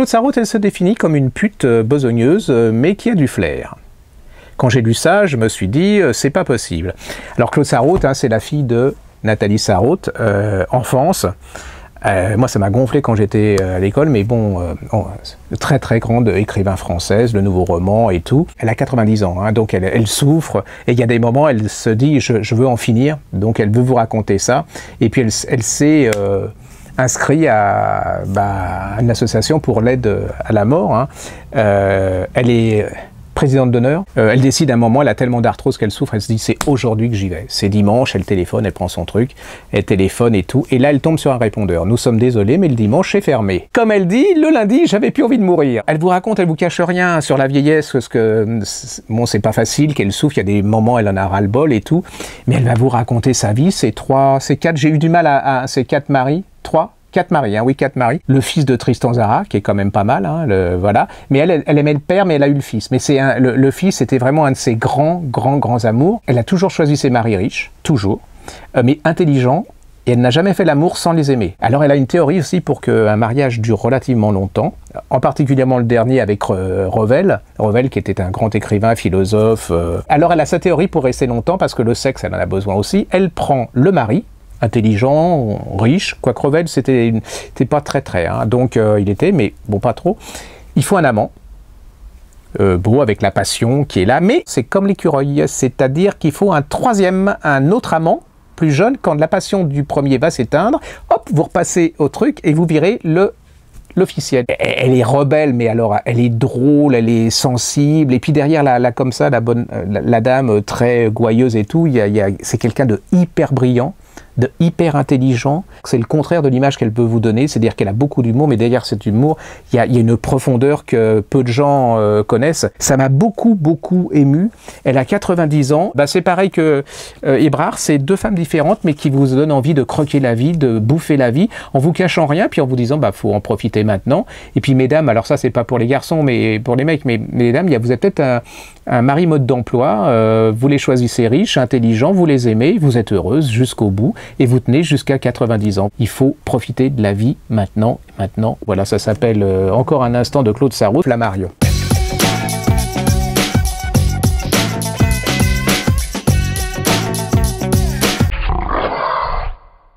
Claude Sarraute, elle se définit comme une pute besogneuse, mais qui a du flair. Quand j'ai lu ça, je me suis dit, c'est pas possible. Alors Claude Sarraute, hein, c'est la fille de Nathalie Sarraute, enfance. Moi, ça m'a gonflé quand j'étais à l'école, mais bon, très très grande écrivain française, le nouveau roman et tout. Elle a 90 ans, hein, donc elle souffre, et il y a des moments, elle se dit, je veux en finir, donc elle veut vous raconter ça, et puis elle s'est inscrite à une association pour l'aide à la mort. Hein. Elle est présidente d'honneur. Elle décide à un moment, elle a tellement d'arthrose qu'elle souffre, elle se dit c'est aujourd'hui que j'y vais. C'est dimanche, elle téléphone, elle prend son truc, elle téléphone et tout, et là elle tombe sur un répondeur. Nous sommes désolés, mais le dimanche est fermé. Comme elle dit, le lundi, j'avais plus envie de mourir. Elle vous raconte, elle vous cache rien sur la vieillesse, parce que bon, c'est pas facile, qu'elle souffre, il y a des moments, elle en a ras-le-bol et tout, mais elle va vous raconter sa vie, c'est 4, j'ai eu du mal à ces 4 maris, 4 maris, hein, oui, 4 maris. Le fils de Tristan Tzara, qui est quand même pas mal, hein, voilà. Mais elle aimait le père, mais elle a eu le fils. Mais le fils, c'était vraiment un de ses grands amours. Elle a toujours choisi ses maris riches, toujours, mais intelligents, et elle n'a jamais fait l'amour sans les aimer. Alors elle a une théorie aussi pour qu'un mariage dure relativement longtemps, en particulièrement le dernier avec Revel, qui était un grand écrivain, philosophe. Alors elle a sa théorie pour rester longtemps, parce que le sexe, elle en a besoin aussi. Elle prend le mari, intelligent, riche, quoique Revel, c'était pas très, hein. Donc il était, mais bon, pas trop. Il faut un amant, beau, avec la passion qui est là, mais c'est comme l'écureuil, c'est-à-dire qu'il faut un autre amant, plus jeune, quand la passion du premier va s'éteindre, hop, vous repassez au truc et vous virez l'officiel. Elle est rebelle, mais alors elle est drôle, elle est sensible, et puis derrière comme ça, la dame très gouailleuse et tout, c'est quelqu'un de hyper brillant, de hyper intelligent. C'est le contraire de l'image qu'elle peut vous donner, c'est-à-dire qu'elle a beaucoup d'humour, mais derrière cet humour, il y a une profondeur que peu de gens connaissent. Ça m'a beaucoup ému. Elle a 90 ans. C'est pareil que Hébrard, c'est 2 femmes différentes, mais qui vous donnent envie de croquer la vie, de bouffer la vie, en vous cachant rien, puis en vous disant, faut en profiter maintenant. Et puis mesdames, alors ça c'est pas pour les garçons, mais pour les mecs, mais mesdames, vous avez peut-être un mari mode d'emploi, vous les choisissez riches, intelligents, vous les aimez, vous êtes heureuse jusqu'au bout, et vous tenez jusqu'à 90 ans. Il faut profiter de la vie maintenant. Voilà, ça s'appelle Encore un instant de Claude Sarraute, Flammarion.